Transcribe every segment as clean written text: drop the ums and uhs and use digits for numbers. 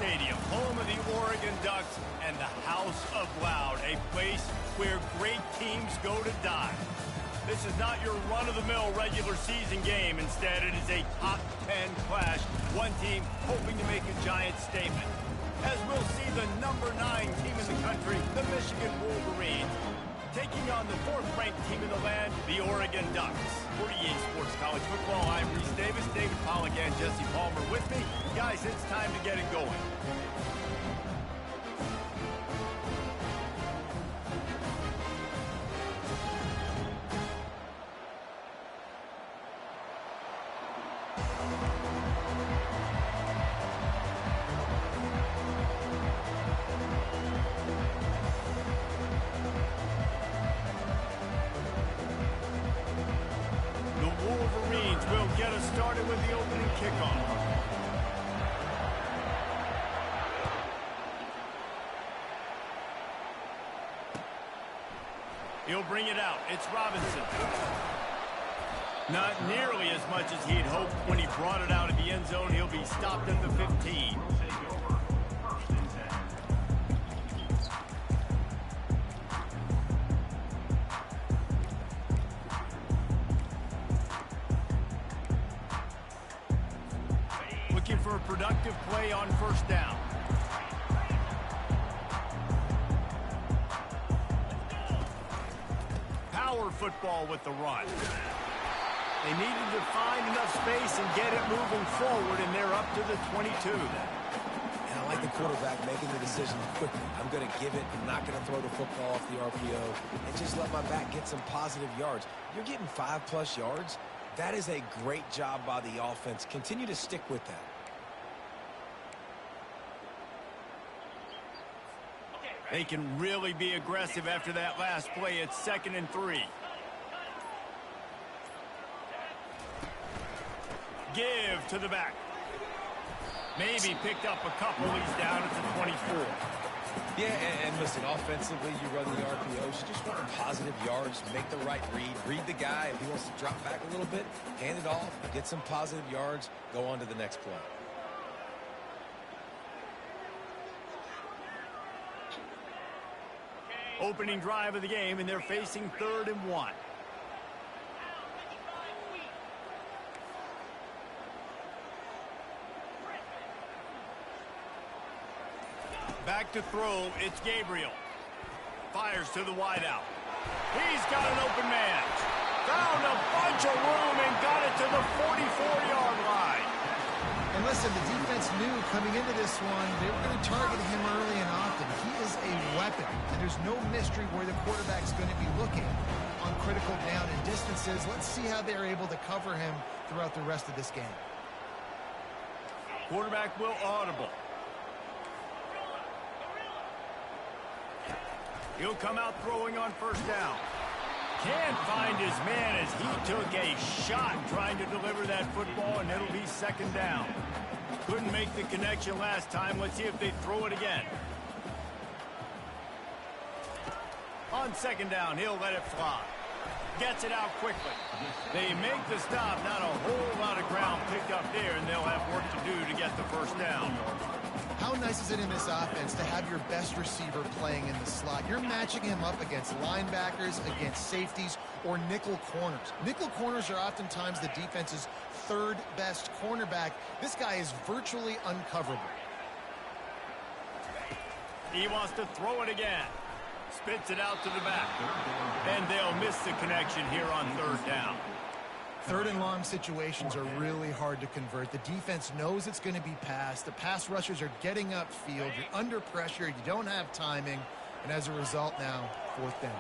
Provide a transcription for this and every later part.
Stadium, home of the Oregon Ducks and the House of Loud, a place where great teams go to die. This is not your run-of-the-mill regular season game. Instead, it is a top 10 clash, one team hoping to make a giant statement. As we'll see the number 9 team in the country, the Michigan Wolverines, taking on the 4th-ranked team in the land, the Oregon Ducks. For EA Sports College Football, I'm Reese Davis, David Pollack, and Jesse Palmer with me. Guys, it's time to get it going. Will get us started with the opening kickoff. He'll bring it out. It's Robinson. Not nearly as much as he'd hoped when he brought it out of the end zone. He'll be stopped at the 15. For a productive play on first down. Power football with the run. They needed to find enough space and get it moving forward, and they're up to the 22. And I like the quarterback making the decision quickly. I'm going to give it. I'm not going to throw the football off the RPO and just let my back get some positive yards. You're getting 5+ yards. That is a great job by the offense. Continue to stick with that. They can really be aggressive after that last play. It's 2nd and 3. Give to the back. Maybe picked up a couple. He's down at the 24. Yeah, and listen, offensively, you run the RPOs. You just want positive yards, make the right read. Read the guy. If he wants to drop back a little bit, hand it off, get some positive yards, go on to the next play. Opening drive of the game, and they're facing 3rd and 1. Back to throw, it's Gabriel. Fires to the wideout. He's got an open man. Found a bunch of room and got it to the 44-yard line. And listen, the defense knew coming into this one, they were going to target him early and often. He is a weapon, and there's no mystery where the quarterback's going to be looking on critical down and distances. Let's see how they're able to cover him throughout the rest of this game. Quarterback will audible. He'll come out throwing on first down. Can't find his man as he took a shot trying to deliver that football, and it'll be 2nd down. Couldn't make the connection last time. Let's see if they throw it again. On 2nd down, he'll let it fly. Gets it out quickly. They make the stop. Not a whole lot of ground picked up there, and they'll have work to do to get the first down. How nice is it in this offense to have your best receiver playing in the slot? You're matching him up against linebackers, against safeties, or nickel corners. Nickel corners are oftentimes the defense's 3rd best cornerback. This guy is virtually uncoverable. He wants to throw it again. Spits it out to the back. And they'll miss the connection here on 3rd down. 3rd and long situations are really hard to convert. The defense knows it's going to be passed. The pass rushers are getting upfield. You're under pressure. You don't have timing. And as a result now, 4th down.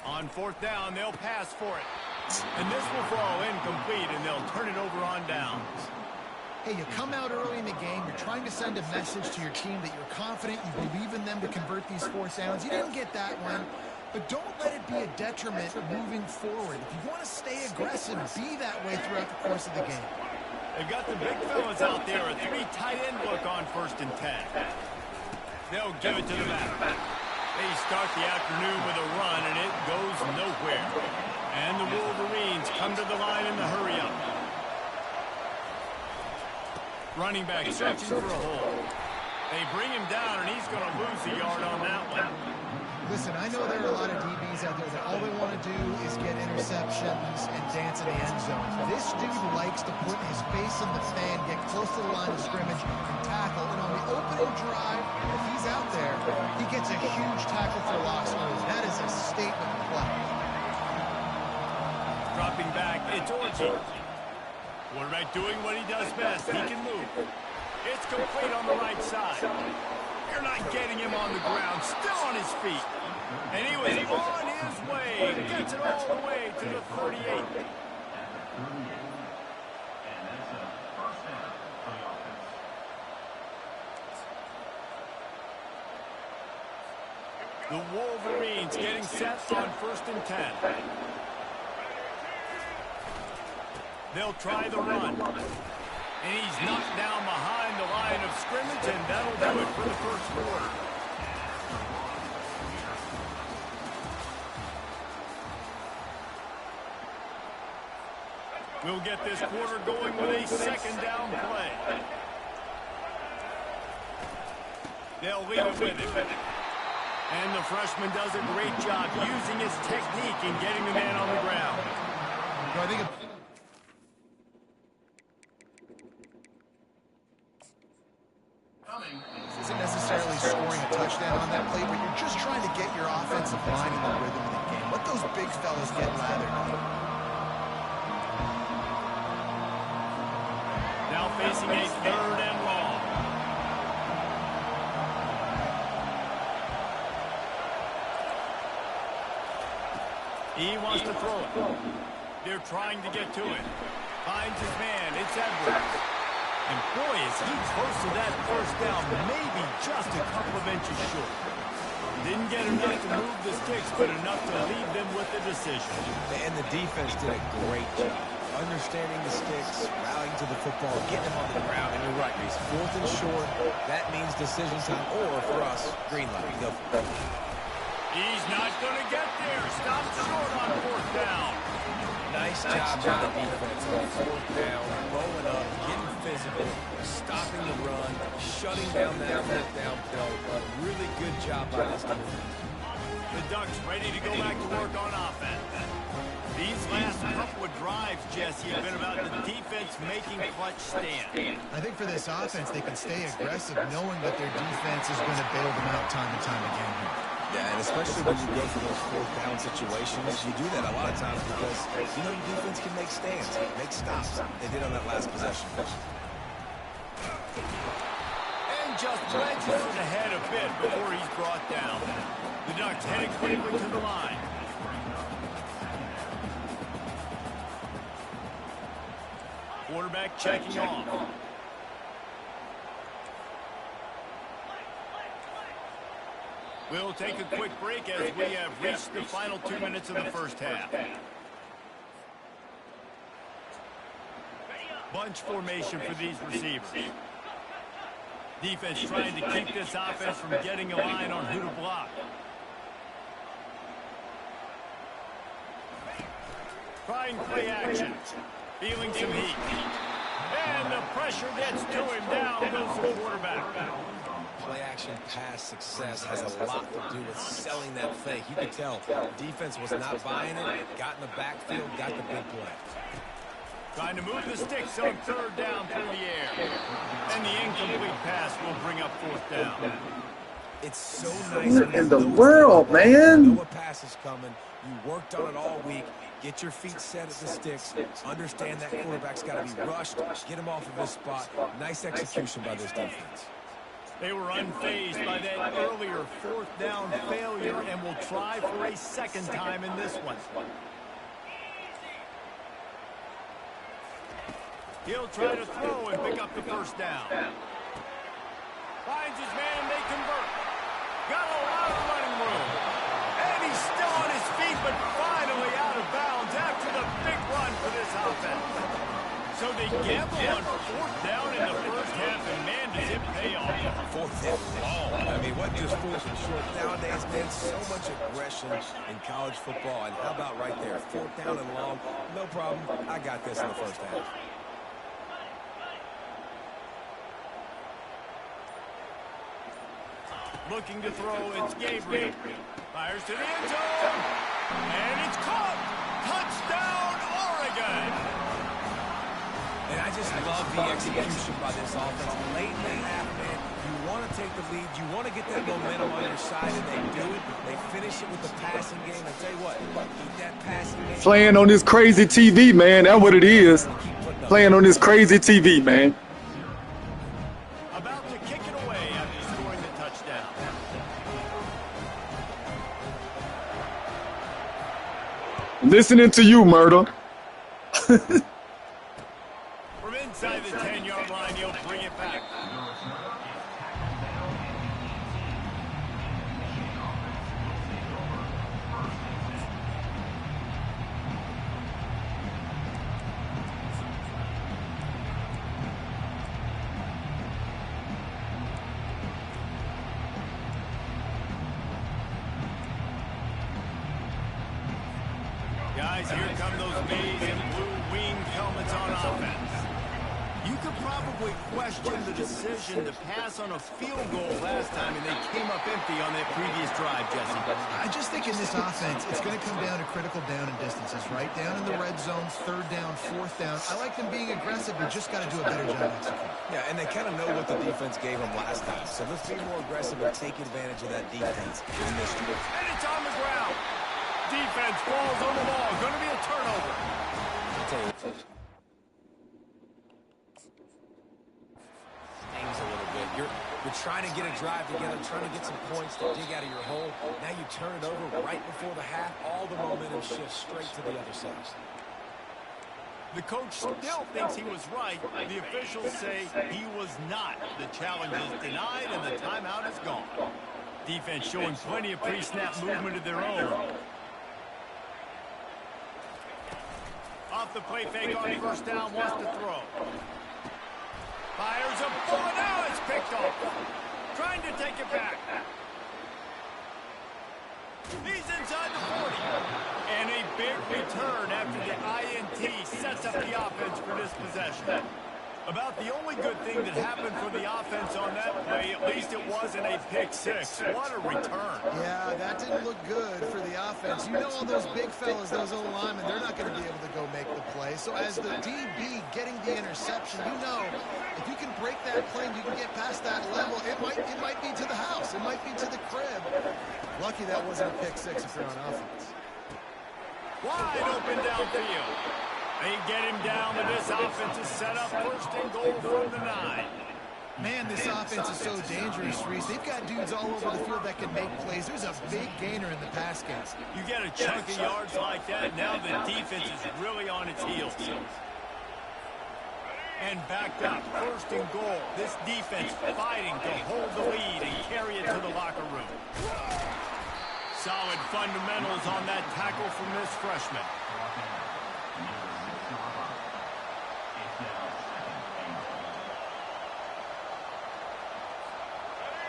On 4th down, they'll pass for it. And this will fall incomplete, and they'll turn it over on downs. Hey, you come out early in the game, you're trying to send a message to your team that you're confident, you believe in them to convert these 4th downs. You didn't get that one, but don't let it be a detriment moving forward. If you want to stay aggressive, be that way throughout the course of the game. They've got the big fellas out there. A 3 tight end look on 1st and 10. They'll give it to the back. They start the afternoon with a run, and it goes nowhere. And the Wolverines come to the line in the hurry-up. Running back searching for a hole. They bring him down, and he's going to lose a yard on that one. Listen, I know there are a lot of DBs out there that all they want to do is get interceptions and dance in the end zone. This dude likes to put his face in the fan, get close to the line of scrimmage, and tackle. And on the opening drive, if he's out there, he gets a huge tackle for loss. That is a statement play. Dropping back, it's Orgy. Quarterback doing what he does best. He can move. It's complete on the right side. You're not getting him on the ground, still on his feet. And he was on his way. Gets it all the way to the 38. The Wolverines getting set on 1st and 10. They'll try the run. And he's knocked down behind the line of scrimmage, and that'll do it for the 1st quarter. We'll get this quarter going with a 2nd down play. They'll leave it with him. And the freshman does a great job using his technique and getting the man on the ground. I think this isn't necessarily scoring a touchdown on that play, but you're just trying to get your offensive line in the rhythm of the game. Let those big fellas get lathered. Now facing a 3rd and long. He wants to throw it. They're trying to get to it. Finds his man. It's Edwards. And boy, is he close to that 1st down, maybe just a couple of inches short. Didn't get enough to move the sticks, but enough to leave them with the decision. And the defense did a great job. Understanding the sticks, rallying to the football, getting him on the ground. And you're right, he's 4th and short. That means decision time, or for us, green light. Go for it. He's not going to get there. Stopped short on 4th down. Nice job by the defense on 4th down, rolling up, getting physical, stopping the run, shutting down that 4th down play. Really good job by this defense. The Ducks ready to go back to work on offense. These last couple of drives, Jesse, have been about the defense making clutch stand. I think for this offense, they can stay aggressive knowing that their defense is going to bail them out time and time again here. Yeah, and especially when you go for those 4th down situations, you do that a lot of times because, you know, your defense can make stands, make stops. They did on that last possession. And just wedges it ahead a bit before he's brought down. The Ducks heading quickly to the line. Quarterback checking off. We'll take a quick break as we have reached the final 2 minutes of the 1st half. Bunch formation for these receivers. Defense trying to keep this offense from getting a line on who to block. Trying play action. Feeling some heat. And the pressure gets to him. Down goes the quarterback. Play-action pass success has a lot to do with selling that fake. You can tell defense was not buying it, got in the backfield, got the big play. Trying to move the sticks on 3rd down through the air. And the incomplete pass will bring up 4th down. It's so nice. What in the world, man? You know a pass is coming. You worked on it all week. Get your feet set at the sticks. Understand that quarterback's got to be rushed. Get him off of his spot. Nice execution by this defense. They were unfazed by that earlier 4th down failure and will try for a 2nd time in this one. He'll try to throw and pick up the 1st down. Finds his man, they convert. Got a lot of running room. And he's still on his feet, but finally out of bounds after the big run for this offense. So they gamble on Fourth down in the first half, and man, does it pay off. Fourth and long. I mean, what just falls short nowadays, man? So much aggression in college football. And how about right there? Fourth down and long. No problem. I got this in the first half. Looking to throw, it's Gabriel. Fires to the end zone. And it's caught. Touchdown, Oregon. And I just love the execution by this offense. Late in the half, man, you want to take the lead. You want to get that momentum on your side, and they do it. They finish it with the passing game. I tell you what, keep that passing game. Playing on this crazy TV, man. That's what it is. Playing on this crazy TV, man. About to kick it away after scoring the touchdown. Listening to you, Murder. From inside the 10-yard line, he'll bring it back. Guys, here come those maize and blue winged helmets on offense. You could probably question the decision to pass on a field goal last time, and they came up empty on that previous drive, Jesse. I just think in this offense, it's going to come down to critical down and distances, right? Down in the red zone, third down, fourth down. I like them being aggressive, but just got to do a better job executing. Yeah, and they kind of know what the defense gave them last time. So let's be more aggressive and take advantage of that defense in this drill. And it's on the ground. Defense falls on the ball. Going to be a turnover. I'll tell you what. Stings a little bit. You're trying to get a drive together, trying to get some points to dig out of your hole. Now you turn it over right before the half. All the momentum shifts straight to the other side. The coach still thinks he was right. The officials say he was not. The challenge is denied, and the timeout is gone. Defense showing plenty of pre-snap movement of their own. Off the play fake on first down, wants to throw. Fires a bullet, now it's picked off. Trying to take it back. He's inside the 40. And a big return after the INT sets up the offense for this possession. About the only good thing that happened for the offense on that play, at least it wasn't a pick six. What a return. Yeah, that didn't look good for the offense. You know all those big fellas, those old linemen, they're not going to be able to go make the play. So as the DB getting the interception, you know, if you can break that play and you can get past that level, it might be to the house. It might be to the crib. Lucky that wasn't a pick six if you're on offense. Wide open downfield. They get him down, but this offense is set up first and goal from the 9. Man, this offense is so dangerous, Reese. They've got dudes all over the field that can make plays. There's a big gainer in the pass game. You get a chunk of yards like that, now the defense is really on its heels. And backed up, first and goal. This defense fighting to hold the lead and carry it to the locker room. Solid fundamentals on that tackle from this freshman.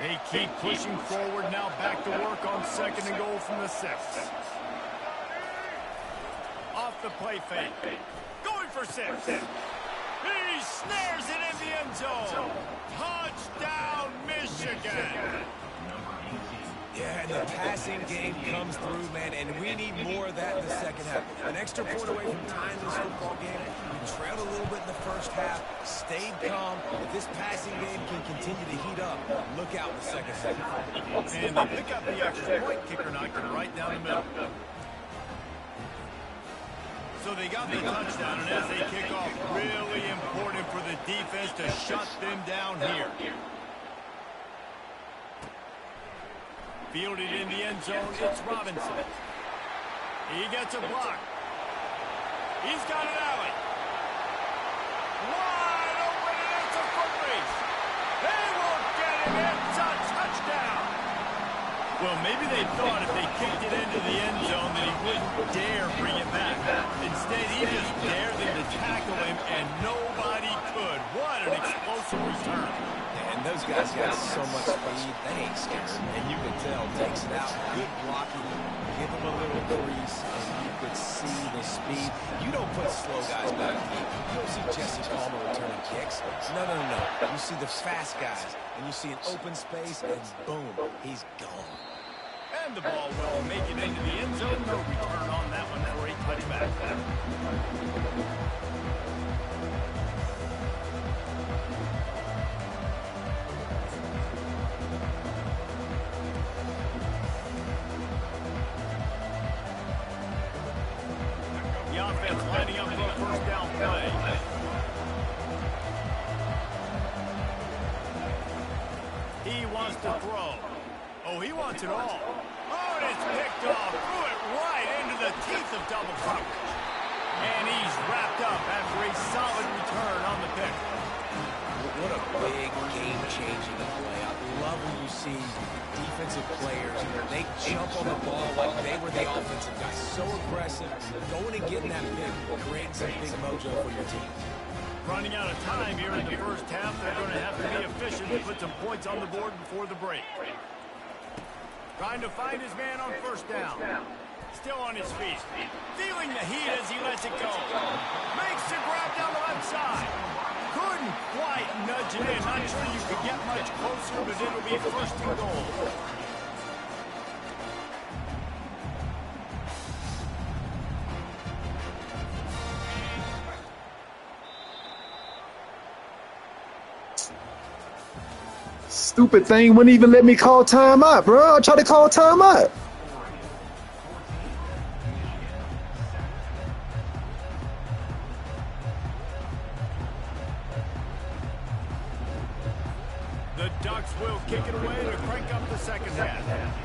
They keep pushing forward, now back to work on second and goal from the 6. Off the play fake. Going for 6. He snares it in the end zone. Touchdown, Michigan. Yeah, and the passing game comes through, man, and we need more of that in the second half. An extra point away from tying this football game. We trailed a little bit in the first half, stayed calm. If this passing game can continue to heat up, look out in the second half. And they pick up the extra point, kicker knocking it right down the middle. So they got the touchdown, and as they kick off, really important for the defense to shut them down here. Fielded in the end zone, it's Robinson. He gets a block. He's got an alley. Wide open, and it's a foot race. They won't get him. It's a touchdown. Well, maybe they thought if they kicked it into the end zone that he wouldn't dare bring it back. Instead, he just dared them to tackle him, and nobody could. What an explosive return. And those guys got so much speed, they ain't scared. And you can tell, takes it out, good blocking, give them a little crease, and you could see the speed. You don't put slow guys back deep. You don't see Jesse Palmer returning kicks. No. You see the fast guys, and you see an open space, and boom, he's gone. And the ball will make it into the end zone. No return on that one for a touchback. The offense lining up for a first down play. He wants to throw. Oh, he wants it all. Oh, and it's picked off. Threw it right into the teeth of double coverage. And he's wrapped up after a solid return on the pick. What a big game-changing play. I love when you see defensive players, they jump on the ball like they were the offensive guys. So aggressive, going and getting that pick, creating some big mojo for your team. Running out of time here in the first half. They're going to have to be efficient to put some points on the board before the break. Trying to find his man on first down. Still on his feet. Feeling the heat as he lets it go. Makes the grab down the left side. Couldn't quite nudge it in. Not sure you could get much closer, but it'll be first and goal. Stupid thing wouldn't even let me call timeout, bro. I tried to call timeout. The Ducks will kick it away to crank up the second half.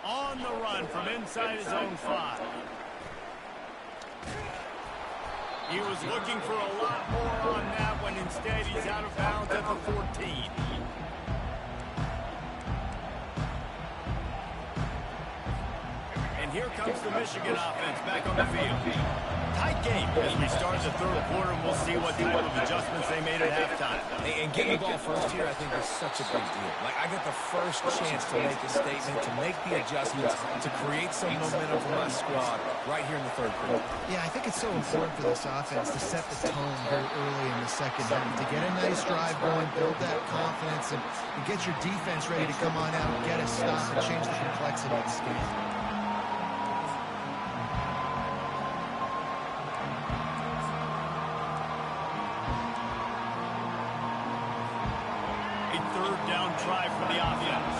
On the run from inside his own 5. He was looking for a lot more on that one. Instead, he's out of bounds at the 14. And here comes the Michigan offense back on the field. Tight game as we start the third quarter, and we'll see what type of adjustments they made at halftime. And getting the ball first here, I think, is such a big deal. Like, I got the first chance to make a statement, to make the adjustments, to create some momentum for my squad right here in the third quarter. Yeah, I think it's so important for this offense to set the tone very early in the second half, to get a nice drive going, build that confidence, and get your defense ready to come on out, get a stop, and change the complexity of this game. Third down try for the offense.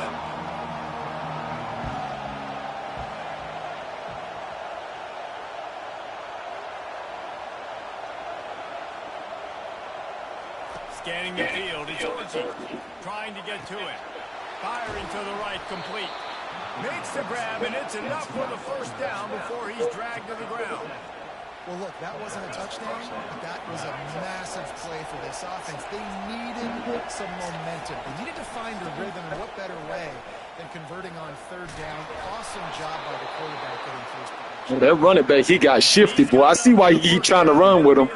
Scanning the field, it's Orchie trying to get to it. Firing to the right, complete. Makes the grab, and it's enough for the first down before he's dragged to the ground. Well, look, that wasn't a touchdown, but that was a massive play for this offense. They needed some momentum. They needed to find a rhythm, and what better way than converting on third down. Awesome job by the quarterback getting first position. That running back, he got shifty, boy. I see why he trying to run with him.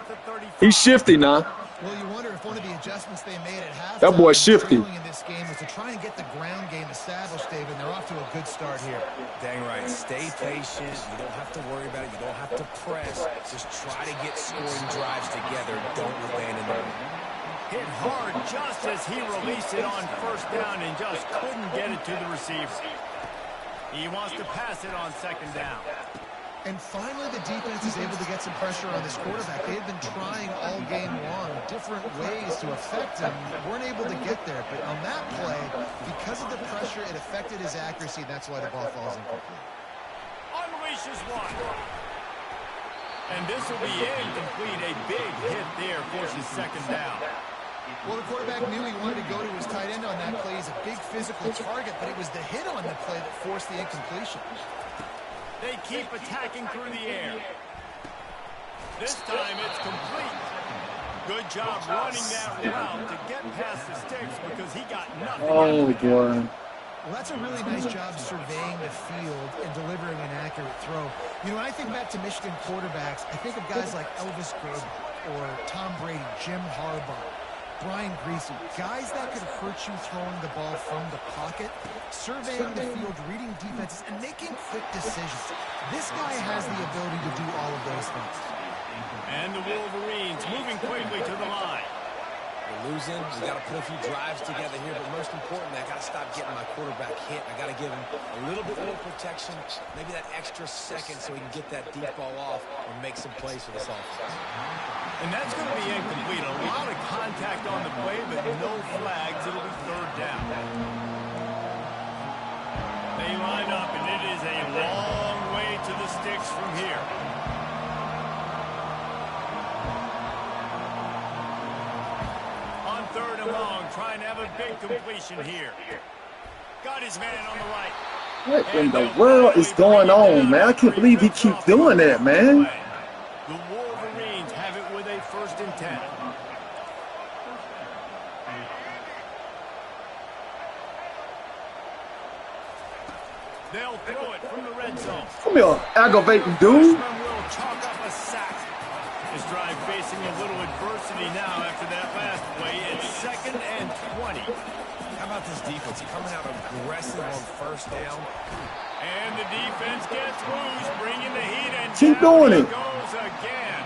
He's shifty now. Well, you wonder if one of the adjustments they made at halftime that boy shifty in this game was to try and get the ground game established, David. They're off to a good start here. Dang right. Stay patient. You don't have to worry about it. You don't have to press. Just try to get scoring drives together. Don't abandon them. Hit hard just as he released it on first down and just couldn't get it to the receiver. He wants to pass it on second down. And finally, the defense is able to get some pressure on this quarterback. They've been trying all game long different ways to affect him. Weren't able to get there. But on that play, because of the pressure, it affected his accuracy. That's why the ball falls incomplete. Unleashes one. And this will be incomplete. A big hit there forces second down. Well, the quarterback knew he wanted to go to his tight end on that play. He's a big physical target, but it was the hit on the play that forced the incompletion. They keep attacking through the air. This time it's complete. Good job running that route to get past the sticks because he got nothing. Oh, boy. Well, that's a really nice job surveying the field and delivering an accurate throw. You know, when I think back to Michigan quarterbacks, I think of guys like Elvis Gerber or Tom Brady, Jim Harbaugh, Brian Griese, guys that could hurt you throwing the ball from the pocket, surveying the field, reading defenses, and making quick decisions. This guy has the ability to do all of those things. And the Wolverines moving quickly to the line. We're losing. We got to put a few drives together here, but most importantly, I got to stop getting my quarterback hit. I got to give him a little bit more protection, maybe that extra second so he can get that deep ball off and make some plays for this offense. And that's going to be incomplete. A lot of contact on the play, but no flags. It'll be third down. They line up, and it is a long way to the sticks from here. On third and long, trying to have a big completion here. Got his man on the right. What in the world is going on, man? I can't believe he keeps doing that, man. The Wolverines have it with a 1st and 10. They'll throw it from the red zone. Come here, aggravating dude. Freshman will chalk up a sack. This drive facing a little adversity now after that last play. It's 2nd and 20. How about this defense coming out aggressive on 1st down? And the defense gets loose, bringing the heat, and keep doing it. Goes again.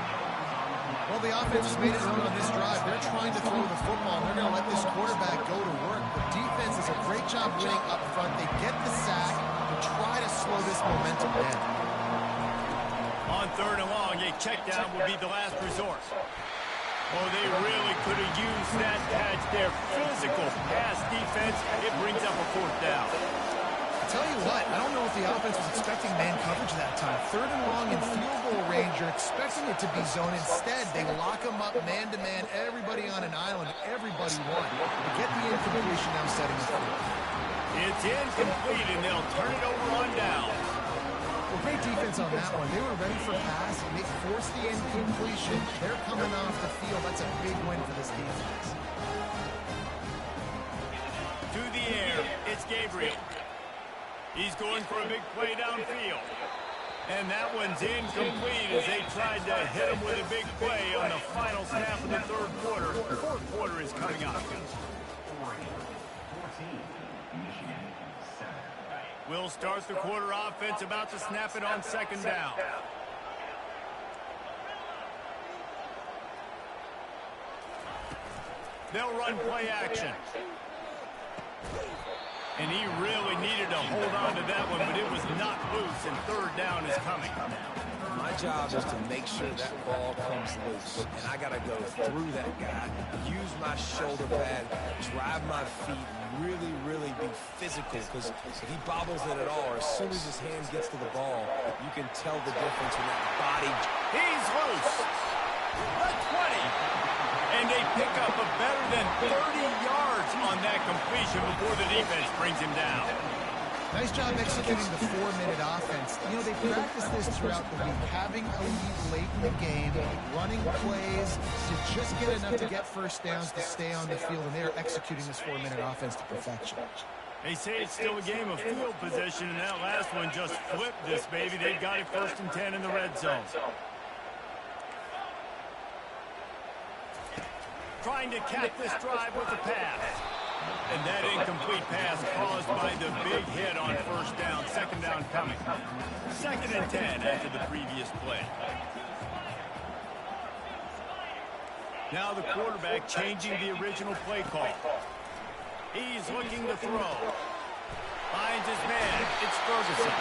Well, the offense has made it known on this drive. They're trying to throw the football. They're going to let this quarterback go to work. The defense does a great job winning up front. They get the sack to try to slow this momentum down. On third and long, a check down will be the last resort. Oh, they really could have used that catch there. Physical pass defense. It brings up a 4th down. I tell you what, I don't know if the offense was expecting man coverage that time. Third and long in field goal range, you're expecting it to be zone. Instead, they lock them up man-to-man, everybody on an island, everybody won. They get the incompletion now setting the field. It's incomplete, and they'll turn it over on down. Well, great defense on that one. They were ready for pass, and they forced the incompletion. They're coming off the field. That's a big win for this defense. To the air, it's Gabriel. He's going for a big play downfield. And that one's incomplete as they tried to hit him with a big play on the final snap of the 3rd quarter. The 4th quarter is coming up. We'll start the quarter offense, about to snap it on 2nd down. They'll run play action. And he really needed to hold on to that one, but it was not loose, and 3rd down is coming. My job is to make sure that ball comes loose, and I got to go through that guy, use my shoulder pad, drive my feet, really, really be physical, because if he bobbles it at all, or as soon as his hand gets to the ball, you can tell the difference in that body. He's loose. The 20. And they pick up a better than 30 yards on that completion before the defense brings him down. Nice job executing the 4-minute offense. You know, they practiced this throughout the week, having a lead late in the game, running plays to just get enough to get 1st downs to stay on the field, and they're executing this 4-minute offense to perfection. They say it's still a game of field position, and that last one just flipped this baby. They've got it 1st and 10 in the red zone. Trying to cap this drive with a pass. And that incomplete pass caused by the big hit on 1st down. 2nd down coming. 2nd and 10 after the previous play. Now the quarterback changing the original play call. He's looking to throw. Finds his man. It's Ferguson.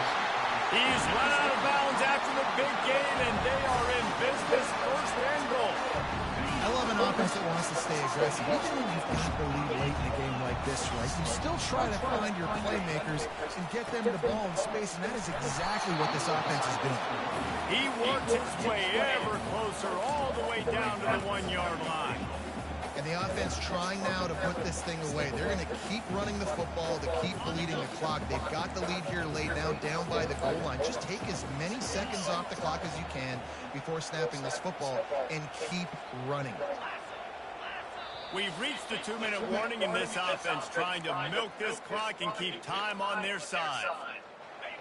He's run out of bounds after the big game, and they are in business. 1st and goal. I love an offense that wants to stay aggressive. Even when you've got the lead late in a game like this, right, you still try to find your playmakers and get them the ball in space, and that is exactly what this offense is doing. He works his way ever closer all the way down to the 1-yard line. And the offense trying now to put this thing away. They're going to keep running the football to keep bleeding the clock. They've got the lead here late now down by the goal line. Just take as many seconds off the clock as you can before snapping this football and keep running. We've reached the 2-minute warning in this offense, trying to milk this clock and keep time on their side.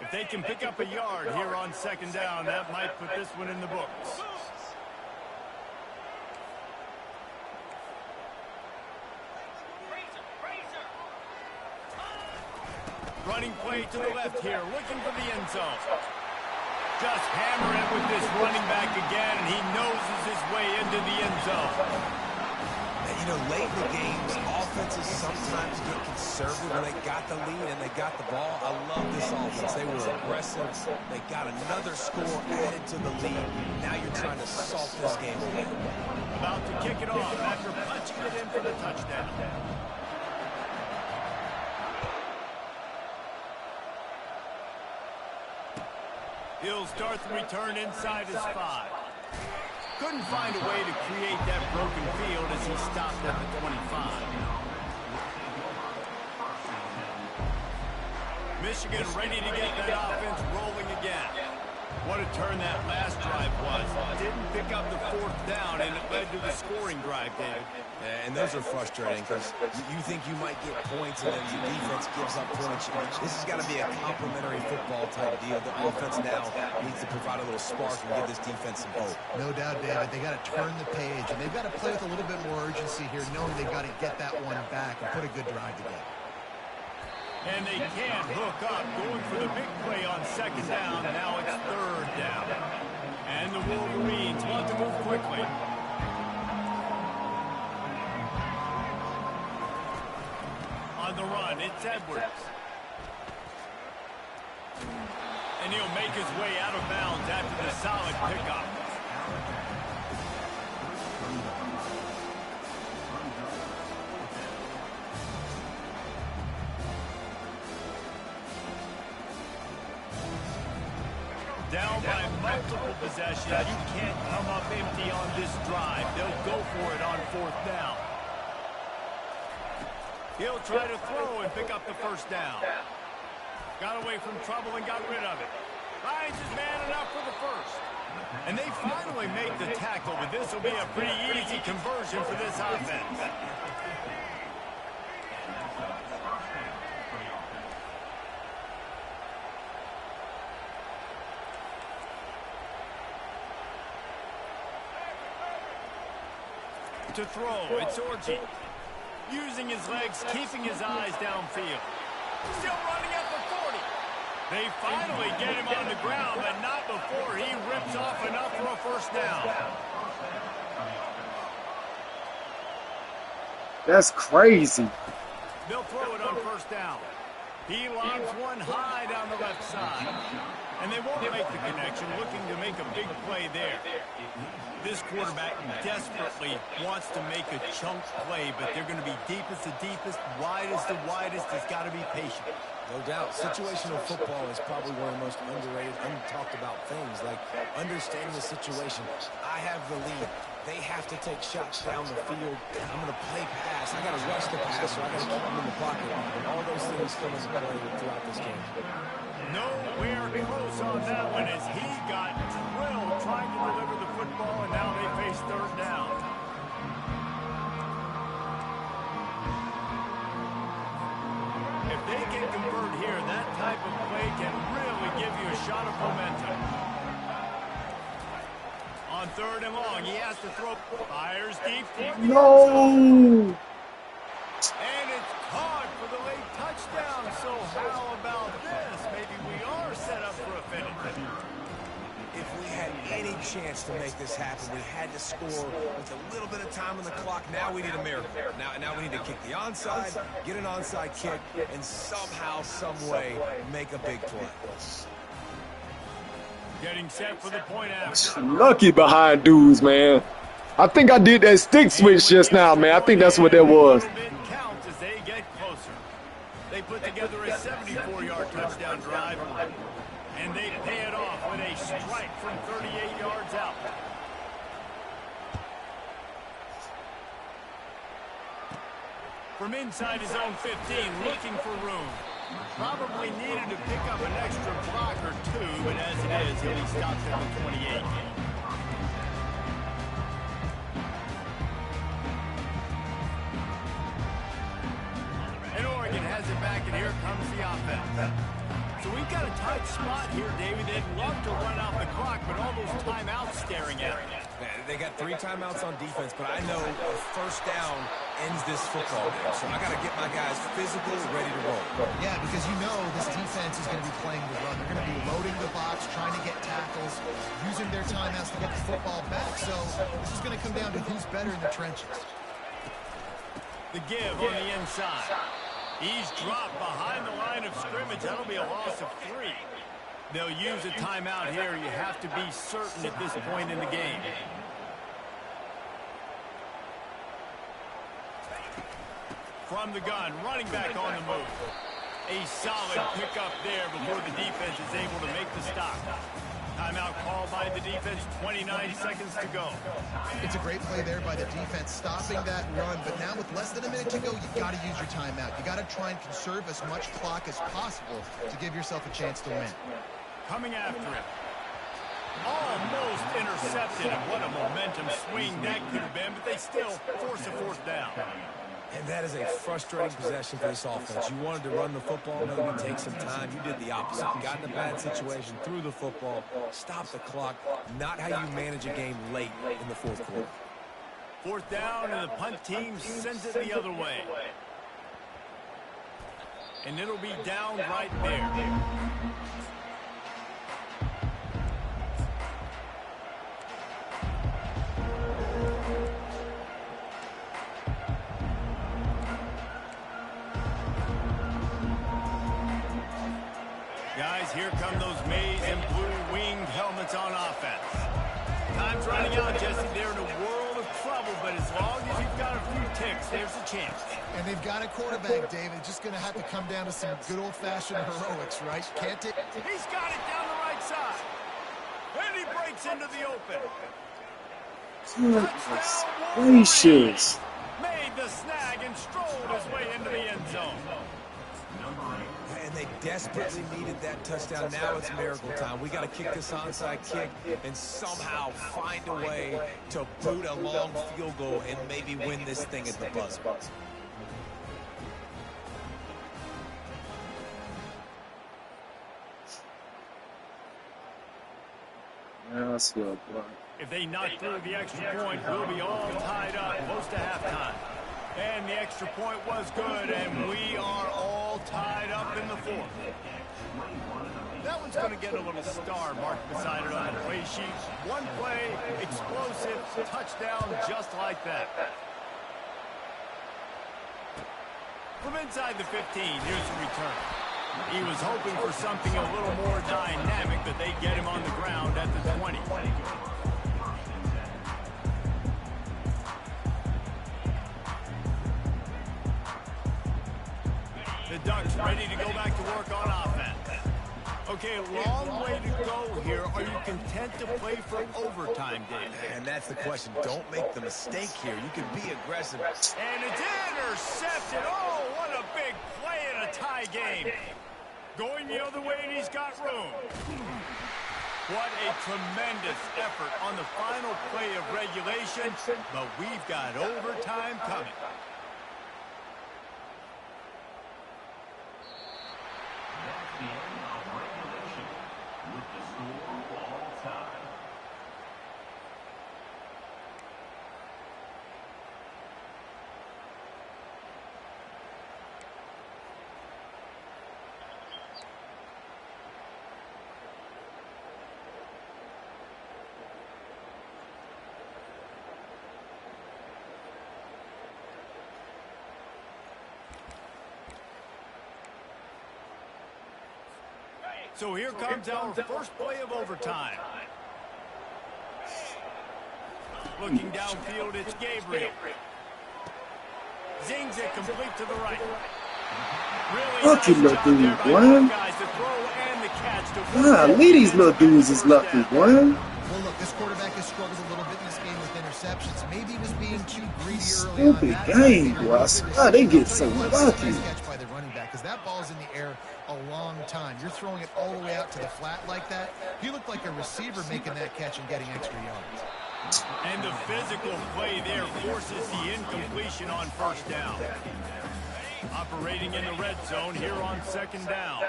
If they can pick up a yard here on second down, that might put this one in the books. Running play to the left here, looking for the end zone. Just hammer it with this running back again, and he noses his way into the end zone. And, you know, late in the games, offenses sometimes get conservative when they got the lead and they got the ball. I love this offense. They were aggressive. They got another score added to the lead. Now you're trying to salt this game away. About to kick it off after punching it in for the touchdown. He'll start the return inside his 5. Couldn't find a way to create that broken field as he stopped at the 25. Michigan ready to get that offense rolling again. What a turn that last drive was. Didn't pick up the 4th down, and it led to the scoring drive, David. And those are frustrating because you think you might get points and then your defense gives up points. This has got to be a complimentary football type deal. The offense now needs to provide a little spark and give this defense some hope. No doubt, David. They got to turn the page, and they've got to play with a little bit more urgency here, knowing they've got to get that one back and put a good drive together. And they can't hook up, going for the big play on second down. Now it's 3rd down. And the Wolverines want to move quickly. On the run, it's Edwards. And he'll make his way out of bounds after the solid pickup. Down by multiple possessions. You can't come up empty on this drive. They'll go for it on 4th down. He'll try to throw and pick up the 1st down. Got away from trouble and got rid of it. Finds his man enough for the 1st. And they finally make the tackle, but this will be a pretty easy conversion for this offense. To throw, it's Orji. Using his legs, keeping his eyes downfield. Still running at the 40. They finally get him on the ground, but not before he rips off enough for a 1st down. That's crazy. They'll throw it on 1st down. He lobs one high down the left side. And they won't make the connection, looking to make a big play there. This quarterback desperately wants to make a chunk play, but they're going to be deepest to deepest, widest to widest. He's got to be patient. No doubt. Situational football is probably one of the most underrated, untalked about things, like understanding the situation. I have the lead. They have to take shots down the field. I'm going to play pass. I got to rush the pass, so I got to keep them in the pocket. And all those things come into play throughout this game. Nowhere close on that one as he got drilled trying to deliver the football, and now they face 3rd down. If they can convert here, that type of play can really give you a shot of momentum. On 3rd and long, he has to throw. Fires deep. No. And it's caught for the late touchdown. So how about this? Maybe we are set up for a finish. If we had any chance to make this happen, we had to score with a little bit of time on the clock. Now we need a miracle. Now we need to kick the onside, get an onside kick, and somehow, some way, make a big play. Getting set for the point after. Lucky behind dudes, man. I think I did that stick switch just now, man. I think that's what that was. Counts as they get closer. They put together a 74-yard touchdown drive, and they pay it off with a strike from 38 yards out. From inside his own 15, looking for room. Probably needed to pick up an extra block or two, but as it is, he'll be stopped at the 28. And Oregon has it back, and here comes the offense. So we've got a tight spot here, David. They'd love to run out the clock, but all those timeouts staring at them. They got 3 timeouts on defense, but I know a first down ends this football game. So I got to get my guys physical, ready to roll. Yeah, because you know this defense is going to be playing the run. They're going to be loading the box, trying to get tackles, using their timeouts to get the football back. So this is going to come down to who's better in the trenches. The give on the inside. He's dropped behind the line of scrimmage. That'll be a loss of 3. They'll use a timeout here. You have to be certain at this point in the game. From the gun, running back on the move. A solid pickup there before the defense is able to make the stop. Timeout called by the defense, 29 seconds to go. It's a great play there by the defense, stopping that run. But now with less than a minute to go, you've got to use your timeout. You've got to try and conserve as much clock as possible to give yourself a chance to win. Coming after him. Almost intercepted, and what a momentum swing that could have been, but they still force a 4th down. And that is a frustrating possession for this offense. You wanted to run the football, maybe take some time. You did the opposite. You got in a bad situation, threw the football, stopped the clock. Not how you manage a game late in the 4th quarter. 4th down, and the punt team sends it the other way. And it'll be down right there. Guys, here come those maize and blue-winged helmets on offense. Time's running out, Jesse. They're in a world of trouble, but as long as you've got a few ticks, there's a chance. And they've got a quarterback, David. Just going to have to come down to some good old-fashioned heroics, right? Can't it? He's got it down the right side. And he breaks into the open. Goodness gracious. Made the snag and strolled his way into the end zone. And they desperately needed that touchdown. Now it's miracle time. We got to kick this onside kick and somehow find a way to boot a long field goal and maybe win this thing at the buzzer. Yeah, that's good, boy. If they knock through the extra point, we'll be all tied up close to halftime. And the extra point was good, and we are all tied up in the 4th. That one's going to get a little star marked beside it on the play sheet. One play, explosive, touchdown just like that. From inside the 15, here's the return. He was hoping for something a little more dynamic, but they get him on the ground at the 20. The Ducks ready to go back to work on offense. Okay, long way to go here. Are you content to play for overtime, Dave? And that's the question. Don't make the mistake here. You can be aggressive. And it's intercepted. Oh, what a big play in a tie game. Going the other way, and he's got room. What a tremendous effort on the final play of regulation, but we've got overtime coming. So here comes our first play of overtime. Looking downfield, it's Gabriel. Zings it complete to the right. Really Lucky nice job there by boy. both guys, the throw and the catch to Ah, these little dudes is lucky, boy. Well, look, this quarterback has struggled a little bit in this game with interceptions. Maybe he was being too greedy early on. Stupid game, boy. I swear they get so lucky. Nice catch by the running back, because that ball's in the air a long time. You're throwing it all the way out to the flat like that. He looked like a receiver making that catch and getting extra yards. And the physical play there forces the incompletion on first down. Operating in the red zone here on second down.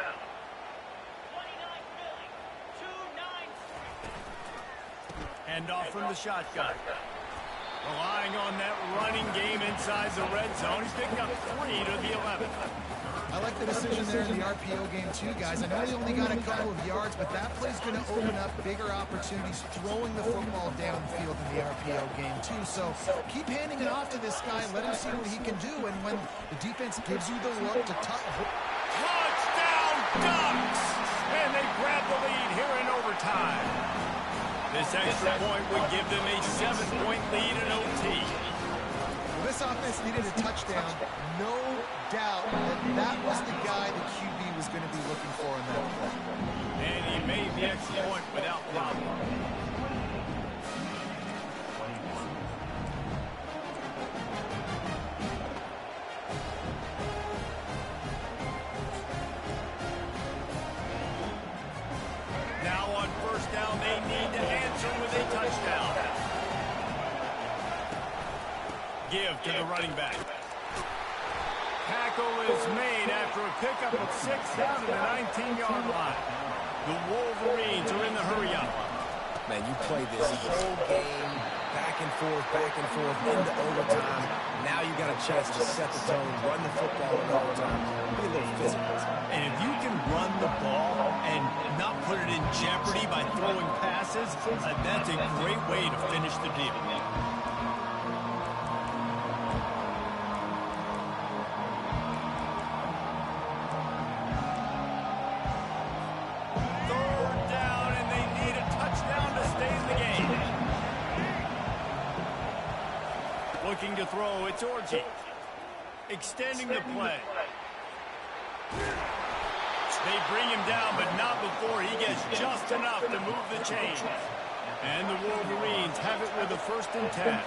Hand off from the shotgun. Relying on that running game inside the red zone. He's picked up 3 to the 11. I like the decision there in the RPO game too, guys. I know he only got a couple of yards, but that play's going to open up bigger opportunities throwing the football downfield in the RPO game too. So keep handing it off to this guy and let him see what he can do. And when the defense gives you the look to touchdown Ducks! And they grab the lead here in overtime. This extra point would give them a 7-point lead in OT. This offense needed a touchdown. No doubt that was the guy the QB was going to be looking for in that play. And he made the extra point without problem. Now on first down, they need to answer with a touchdown. Give to the running back. Tackle is made after a pickup of 6 down to the 19-yard line. The Wolverines are in the hurry-up. Man, you play this whole game back and forth, into overtime. Now you got a chance to set the tone, run the football in overtime, be a little physical. And if you can run the ball and not put it in jeopardy by throwing passes, that's a great way to finish the deal. Looking to throw, it's Orji. Extending the play. They bring him down, but not before he gets just enough to move the chains. And the Wolverines have it with a 1st and 10.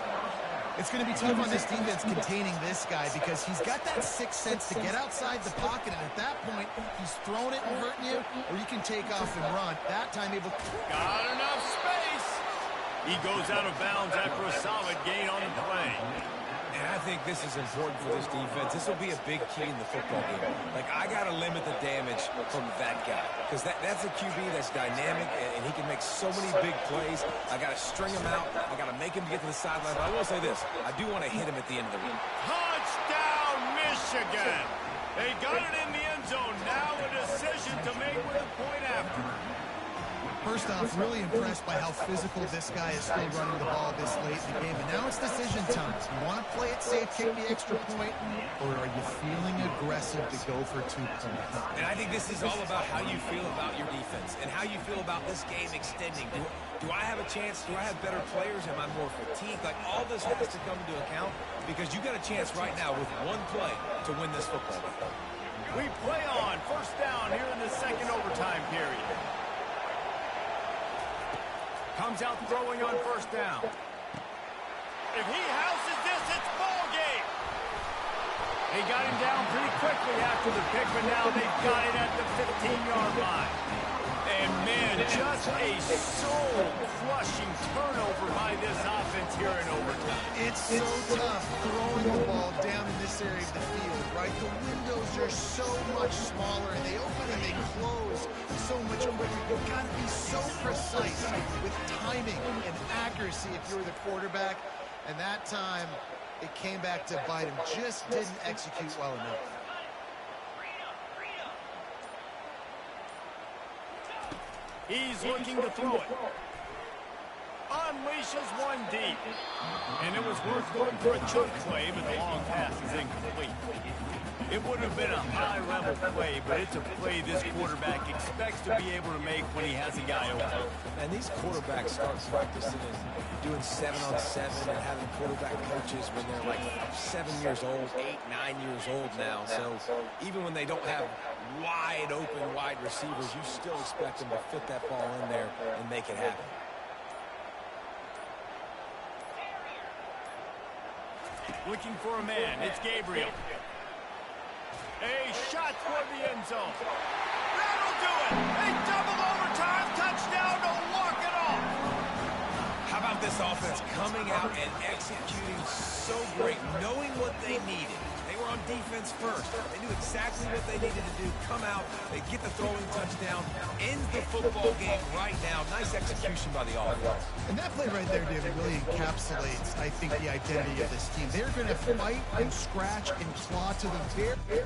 It's going to be tough on this defense containing this guy because he's got that sixth sense to get outside the pocket, and at that point, he's throwing it and hurting you, or you can take off and run. That time able to... Got enough space. He goes out of bounds after a solid gain on the play. And I think this is important for this defense. This will be a big key in the football game. Like, I got to limit the damage from that guy because that's a QB that's dynamic, and he can make so many big plays. I got to string him out. I got to make him get to the sideline. But I will say this. I do want to hit him at the end of the week. Touchdown, Michigan. They got it in the end zone. Now a decision to make with a point after. First off, really impressed by how physical this guy is still running the ball this late in the game. And now it's decision time. You want to play it safe, take the extra point, or are you feeling aggressive to go for 2 points? And I think this is all about how you feel about your defense and how you feel about this game extending. Do I have a chance? Do I have better players? Am I more fatigued? Like, all this has to come into account because you got a chance right now with one play to win this football game. We play on first down here in the second overtime period. Comes out throwing on first down. If he houses this, it's ball game. They got him down pretty quickly after the pick, but now they've got it at the 15-yard line. And, man, just a soul-crushing turnover by this offense here in overtime. It's so tough throwing the ball down in this area of the field, right? The windows are so much smaller, and they open and they close so much quicker. You've got to be so precise with timing and accuracy if you're the quarterback. And that time, it came back to bite him. Just didn't execute well enough. He's looking to throw it. Unleashes one deep. And it was worth going for a chunk play, but the long pass is incomplete. It would have been a high-level play, but it's a play this quarterback expects to be able to make when he has a guy open. And these quarterbacks start practicing and doing 7-on-7 and having quarterback coaches when they're like 7 years old, 8, 9 years old now. So even when they don't have wide receivers, you still expect them to fit that ball in there and make it happen. Looking for a man. It's Gabriel. A shot toward the end zone. That'll do it. A double overtime touchdown to walk it off. How about this offense coming out and executing so great, knowing what they needed. They were on defense first. They knew exactly what they needed to do. Come out, they get the throwing touchdown, ends the football game right now. Nice execution by the offense. And that play right there, David, really encapsulates, I think, the identity of this team. They're going to fight and scratch and claw to the very